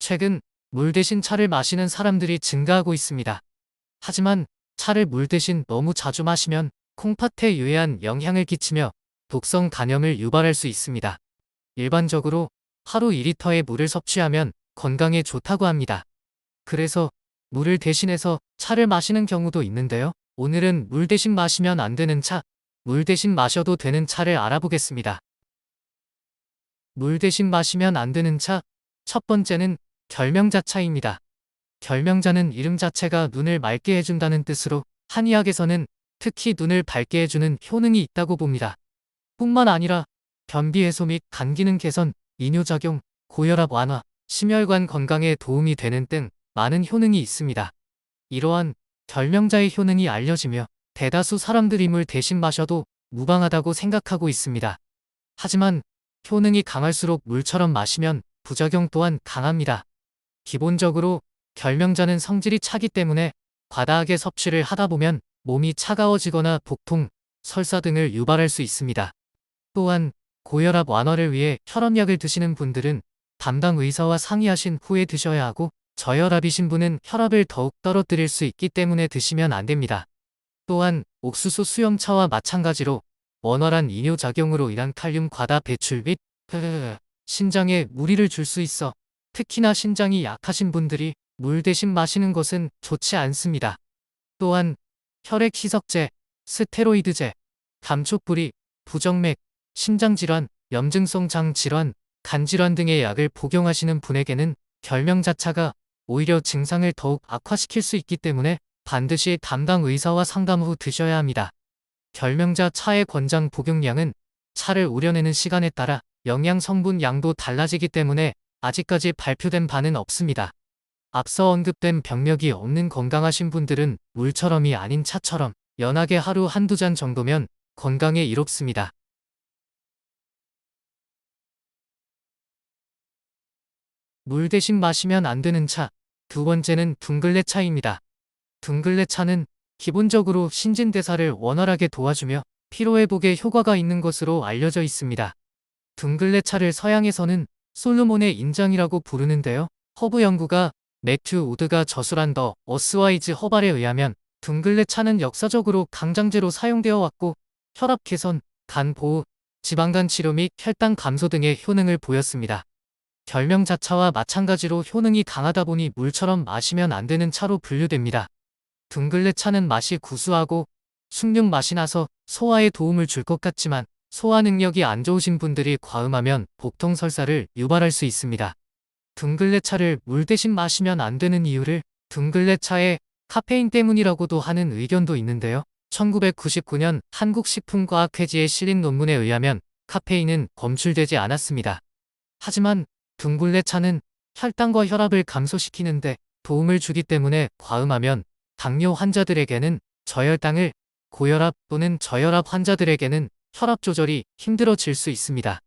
최근 물 대신 차를 마시는 사람들이 증가하고 있습니다. 하지만 차를 물 대신 너무 자주 마시면 콩팥에 유해한 영향을 끼치며 독성 간염을 유발할 수 있습니다. 일반적으로 하루 2리터의 물을 섭취하면 건강에 좋다고 합니다. 그래서 물을 대신해서 차를 마시는 경우도 있는데요. 오늘은 물 대신 마시면 안 되는 차, 물 대신 마셔도 되는 차를 알아보겠습니다. 물 대신 마시면 안 되는 차, 첫 번째는 결명자차입니다. 결명자는 이름 자체가 눈을 맑게 해준다는 뜻으로 한의학에서는 특히 눈을 밝게 해주는 효능이 있다고 봅니다. 뿐만 아니라 변비 해소 및 간 기능 개선, 이뇨작용, 고혈압 완화, 심혈관 건강에 도움이 되는 등 많은 효능이 있습니다. 이러한 결명자의 효능이 알려지며 대다수 사람들이 물 대신 마셔도 무방하다고 생각하고 있습니다. 하지만 효능이 강할수록 물처럼 마시면 부작용 또한 강합니다. 기본적으로 결명자는 성질이 차기 때문에 과다하게 섭취를 하다 보면 몸이 차가워지거나 복통, 설사 등을 유발할 수 있습니다. 또한 고혈압 완화를 위해 혈압약을 드시는 분들은 담당 의사와 상의하신 후에 드셔야 하고, 저혈압이신 분은 혈압을 더욱 떨어뜨릴 수 있기 때문에 드시면 안 됩니다. 또한 옥수수 수염차와 마찬가지로 원활한 이뇨작용으로 인한 칼륨 과다 배출 및 신장에 무리를 줄 수 있어 특히나 신장이 약하신 분들이 물 대신 마시는 것은 좋지 않습니다. 또한 혈액 희석제, 스테로이드제, 감촉부리, 부정맥, 심장질환, 염증성 장질환, 간질환 등의 약을 복용하시는 분에게는 결명자차가 오히려 증상을 더욱 악화시킬 수 있기 때문에 반드시 담당 의사와 상담 후 드셔야 합니다. 결명자 차의 권장 복용량은 차를 우려내는 시간에 따라 영양 성분 양도 달라지기 때문에 아직까지 발표된 바는 없습니다. 앞서 언급된 병력이 없는 건강하신 분들은 물처럼이 아닌 차처럼 연하게 하루 한두 잔 정도면 건강에 이롭습니다. 물 대신 마시면 안 되는 차, 두 번째는 둥글레차입니다. 둥글레차는 기본적으로 신진대사를 원활하게 도와주며 피로회복에 효과가 있는 것으로 알려져 있습니다. 둥글레차를 서양에서는 솔로몬의 인장이라고 부르는데요. 허브 연구가 매튜 우드가 저술한 더 어스와이즈 허발에 의하면 둥글레차는 역사적으로 강장제로 사용되어 왔고, 혈압 개선, 간 보호, 지방간 치료 및 혈당 감소 등의 효능을 보였습니다. 결명자차와 마찬가지로 효능이 강하다 보니 물처럼 마시면 안 되는 차로 분류됩니다. 둥글레차는 맛이 구수하고 숭늉 맛이 나서 소화에 도움을 줄 것 같지만 소화 능력이 안 좋으신 분들이 과음하면 복통 설사를 유발할 수 있습니다. 둥글레차를 물 대신 마시면 안 되는 이유를 둥글레차의 카페인 때문이라고도 하는 의견도 있는데요. 1999년 한국식품과학회지에 실린 논문에 의하면 카페인은 검출되지 않았습니다. 하지만 둥글레차는 혈당과 혈압을 감소시키는데 도움을 주기 때문에 과음하면 당뇨 환자들에게는 저혈당을, 고혈압 또는 저혈압 환자들에게는 혈압 조절이 힘들어질 수 있습니다.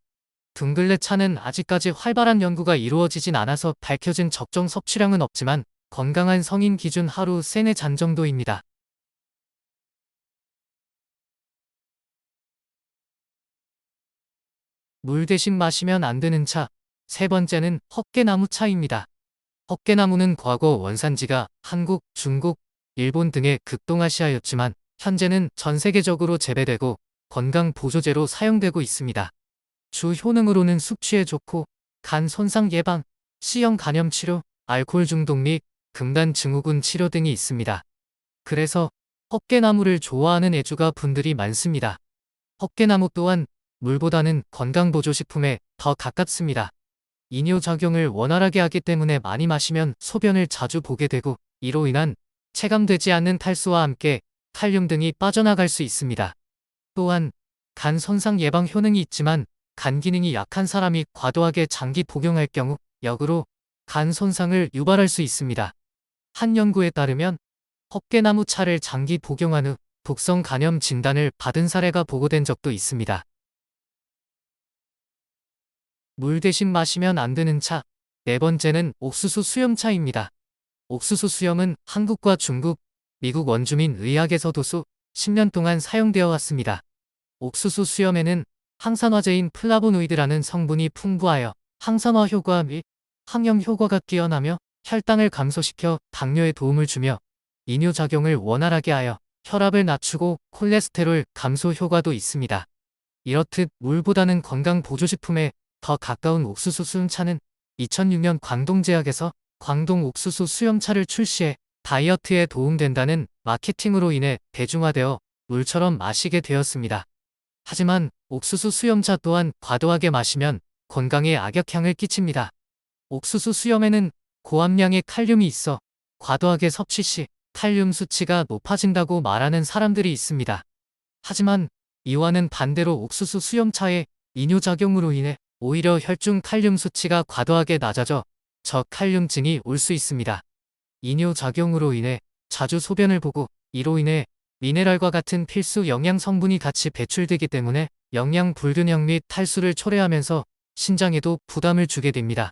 둥글레차는 아직까지 활발한 연구가 이루어지진 않아서 밝혀진 적정 섭취량은 없지만 건강한 성인 기준 하루 3-4잔 정도입니다. 물 대신 마시면 안 되는 차, 세 번째는 헛개나무차입니다. 헛개나무는 과거 원산지가 한국, 중국, 일본 등의 극동아시아였지만 현재는 전 세계적으로 재배되고 건강 보조제로 사용되고 있습니다. 주 효능으로는 숙취에 좋고 간 손상 예방, C형 간염 치료, 알코올 중독 및 금단 증후군 치료 등이 있습니다. 그래서 헛개나무를 좋아하는 애주가 분들이 많습니다. 헛개나무 또한 물보다는 건강보조식품에 더 가깝습니다. 이뇨작용을 원활하게 하기 때문에 많이 마시면 소변을 자주 보게 되고, 이로 인한 체감되지 않는 탈수와 함께 칼륨 등이 빠져나갈 수 있습니다. 또한 간 손상 예방 효능이 있지만 간 기능이 약한 사람이 과도하게 장기 복용할 경우 역으로 간 손상을 유발할 수 있습니다. 한 연구에 따르면 헛개나무 차를 장기 복용한 후 독성 간염 진단을 받은 사례가 보고된 적도 있습니다. 물 대신 마시면 안 되는 차, 네 번째는 옥수수 수염차입니다. 옥수수 수염은 한국과 중국, 미국 원주민 의학에서도 수 10년 동안 사용되어 왔습니다. 옥수수 수염에는 항산화제인 플라보노이드라는 성분이 풍부하여 항산화 효과 및 항염 효과가 뛰어나며 혈당을 감소시켜 당뇨에 도움을 주며 이뇨작용을 원활하게 하여 혈압을 낮추고 콜레스테롤 감소 효과도 있습니다. 이렇듯 물보다는 건강 보조식품에 더 가까운 옥수수 수염차는 2006년 광동제약에서 광동 옥수수 수염차를 출시해 다이어트에 도움된다는 마케팅으로 인해 대중화되어 물처럼 마시게 되었습니다. 하지만 옥수수 수염차 또한 과도하게 마시면 건강에 악영향을 끼칩니다. 옥수수 수염에는 고함량의 칼륨이 있어 과도하게 섭취 시 칼륨 수치가 높아진다고 말하는 사람들이 있습니다. 하지만 이와는 반대로 옥수수 수염차의 이뇨작용으로 인해 오히려 혈중 칼륨 수치가 과도하게 낮아져 저칼륨증이 올 수 있습니다. 이뇨작용으로 인해 자주 소변을 보고 이로 인해 미네랄과 같은 필수 영양 성분이 같이 배출되기 때문에 영양 불균형 및 탈수를 초래하면서 신장에도 부담을 주게 됩니다.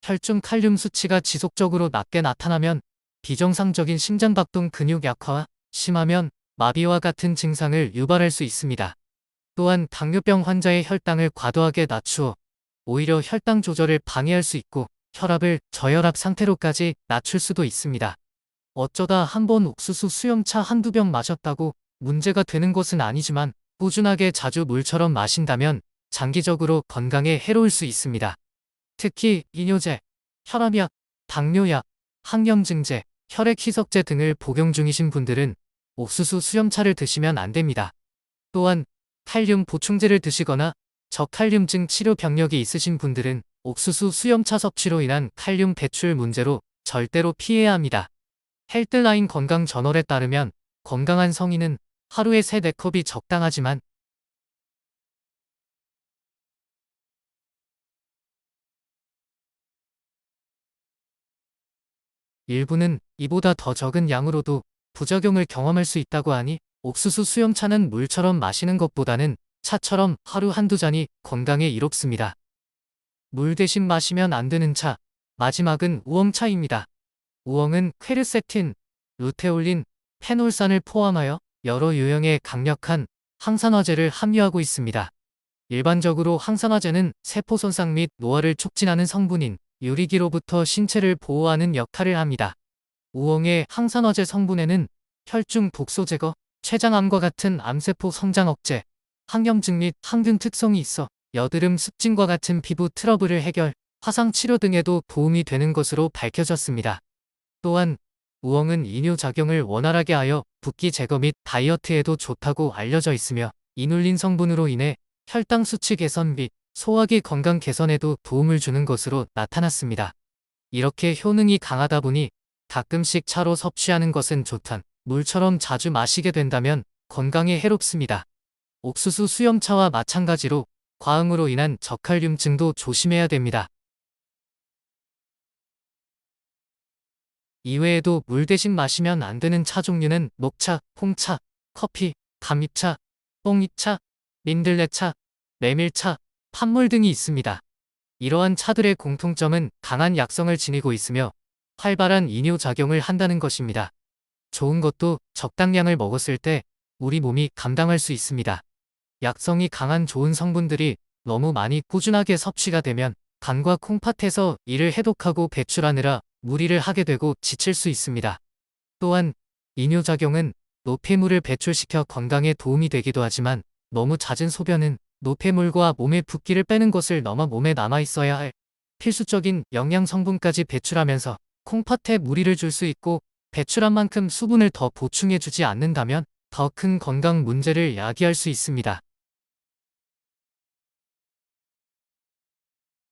혈중 칼륨 수치가 지속적으로 낮게 나타나면 비정상적인 심장박동 근육 약화와 심하면 마비와 같은 증상을 유발할 수 있습니다. 또한 당뇨병 환자의 혈당을 과도하게 낮추어 오히려 혈당 조절을 방해할 수 있고 혈압을 저혈압 상태로까지 낮출 수도 있습니다. 어쩌다 한번 옥수수 수염차 한두 병 마셨다고 문제가 되는 것은 아니지만 꾸준하게 자주 물처럼 마신다면 장기적으로 건강에 해로울 수 있습니다. 특히 이뇨제, 혈압약, 당뇨약, 항염증제, 혈액희석제 등을 복용 중이신 분들은 옥수수 수염차를 드시면 안 됩니다. 또한 칼륨 보충제를 드시거나 저칼륨증 치료 병력이 있으신 분들은 옥수수 수염차 섭취로 인한 칼륨 배출 문제로 절대로 피해야 합니다. 헬스라인 건강 저널에 따르면 건강한 성인은 하루에 3-4컵이 적당하지만 일부는 이보다 더 적은 양으로도 부작용을 경험할 수 있다고 하니 옥수수 수염차는 물처럼 마시는 것보다는 차처럼 하루 한두 잔이 건강에 이롭습니다. 물 대신 마시면 안 되는 차. 마지막은 우엉차입니다. 우엉은 퀘르세틴, 루테올린, 페놀산을 포함하여 여러 유형의 강력한 항산화제를 함유하고 있습니다. 일반적으로 항산화제는 세포 손상 및 노화를 촉진하는 성분인 유리기로부터 신체를 보호하는 역할을 합니다. 우엉의 항산화제 성분에는 혈중 독소 제거, 췌장암과 같은 암세포 성장 억제, 항염증 및 항균 특성이 있어 여드름 습진과 같은 피부 트러블을 해결, 화상 치료 등에도 도움이 되는 것으로 밝혀졌습니다. 또한 우엉은 이뇨작용을 원활하게 하여 붓기 제거 및 다이어트에도 좋다고 알려져 있으며 이눌린 성분으로 인해 혈당 수치 개선 및 소화기 건강 개선에도 도움을 주는 것으로 나타났습니다. 이렇게 효능이 강하다 보니 가끔씩 차로 섭취하는 것은 좋단 물처럼 자주 마시게 된다면 건강에 해롭습니다. 옥수수 수염차와 마찬가지로 과음으로 인한 저칼륨증도 조심해야 됩니다. 이외에도 물 대신 마시면 안 되는 차 종류는 녹차, 홍차, 커피, 감잎차, 뽕잎차, 민들레차, 메밀차, 판물 등이 있습니다. 이러한 차들의 공통점은 강한 약성을 지니고 있으며 활발한 이뇨작용을 한다는 것입니다. 좋은 것도 적당량을 먹었을 때 우리 몸이 감당할 수 있습니다. 약성이 강한 좋은 성분들이 너무 많이 꾸준하게 섭취가 되면 간과 콩팥에서 이를 해독하고 배출하느라 무리를 하게 되고 지칠 수 있습니다. 또한 이뇨작용은 노폐물을 배출시켜 건강에 도움이 되기도 하지만 너무 잦은 소변은 노폐물과 몸의 붓기를 빼는 것을 넘어 몸에 남아있어야 할 필수적인 영양 성분까지 배출하면서 콩팥에 무리를 줄 수 있고 배출한 만큼 수분을 더 보충해주지 않는다면 더 큰 건강 문제를 야기할 수 있습니다.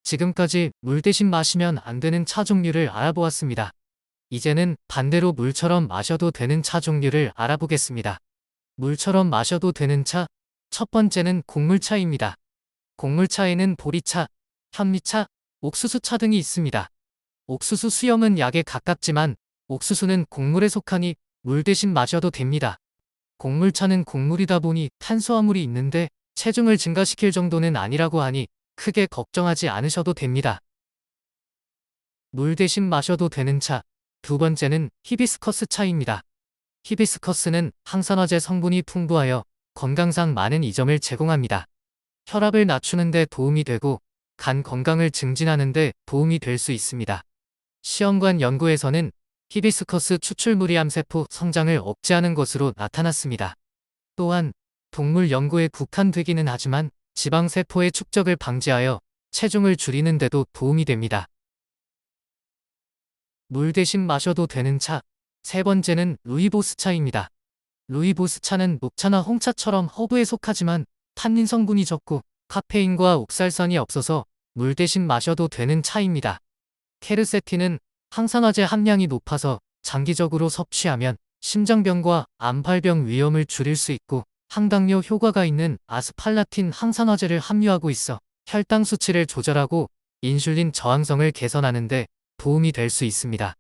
지금까지 물 대신 마시면 안 되는 차 종류를 알아보았습니다. 이제는 반대로 물처럼 마셔도 되는 차 종류를 알아보겠습니다. 물처럼 마셔도 되는 차, 첫 번째는 곡물차입니다. 곡물차에는 보리차, 현미차, 옥수수차 등이 있습니다. 옥수수 수염은 약에 가깝지만 옥수수는 곡물에 속하니 물 대신 마셔도 됩니다. 곡물차는 곡물이다 보니 탄수화물이 있는데 체중을 증가시킬 정도는 아니라고 하니 크게 걱정하지 않으셔도 됩니다. 물 대신 마셔도 되는 차, 두 번째는 히비스커스 차입니다. 히비스커스는 항산화제 성분이 풍부하여 건강상 많은 이점을 제공합니다. 혈압을 낮추는 데 도움이 되고 간 건강을 증진하는 데 도움이 될 수 있습니다. 시험관 연구에서는 히비스커스 추출물이 암세포 성장을 억제하는 것으로 나타났습니다. 또한 동물 연구에 국한되기는 하지만 지방세포의 축적을 방지하여 체중을 줄이는 데도 도움이 됩니다. 물 대신 마셔도 되는 차. 세 번째는 루이보스 차입니다. 루이보스 차는 녹차나 홍차처럼 허브에 속하지만 탄닌 성분이 적고 카페인과 옥살선이 없어서 물 대신 마셔도 되는 차입니다. 케르세틴은 항산화제 함량이 높아서 장기적으로 섭취하면 심장병과 암발병 위험을 줄일 수 있고 항당뇨 효과가 있는 아스팔라틴 항산화제를 함유하고 있어 혈당 수치를 조절하고 인슐린 저항성을 개선하는 데 도움이 될 수 있습니다.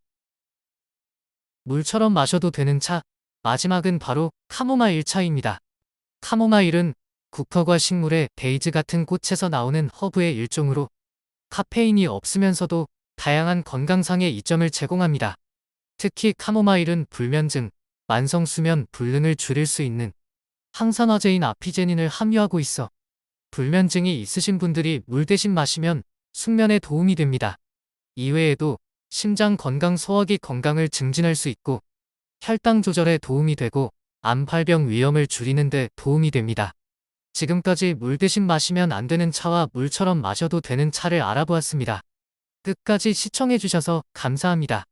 물처럼 마셔도 되는 차. 마지막은 바로 카모마일 차입니다. 카모마일은 국화과 식물의 데이즈 같은 꽃에서 나오는 허브의 일종으로 카페인이 없으면서도 다양한 건강상의 이점을 제공합니다. 특히 카모마일은 불면증, 만성수면 불능을 줄일 수 있는 항산화제인 아피제닌을 함유하고 있어 불면증이 있으신 분들이 물 대신 마시면 숙면에 도움이 됩니다. 이외에도 심장 건강 소화기 건강을 증진할 수 있고 혈당 조절에 도움이 되고 암발병 위험을 줄이는 데 도움이 됩니다. 지금까지 물 대신 마시면 안 되는 차와 물처럼 마셔도 되는 차를 알아보았습니다. 끝까지 시청해주셔서 감사합니다.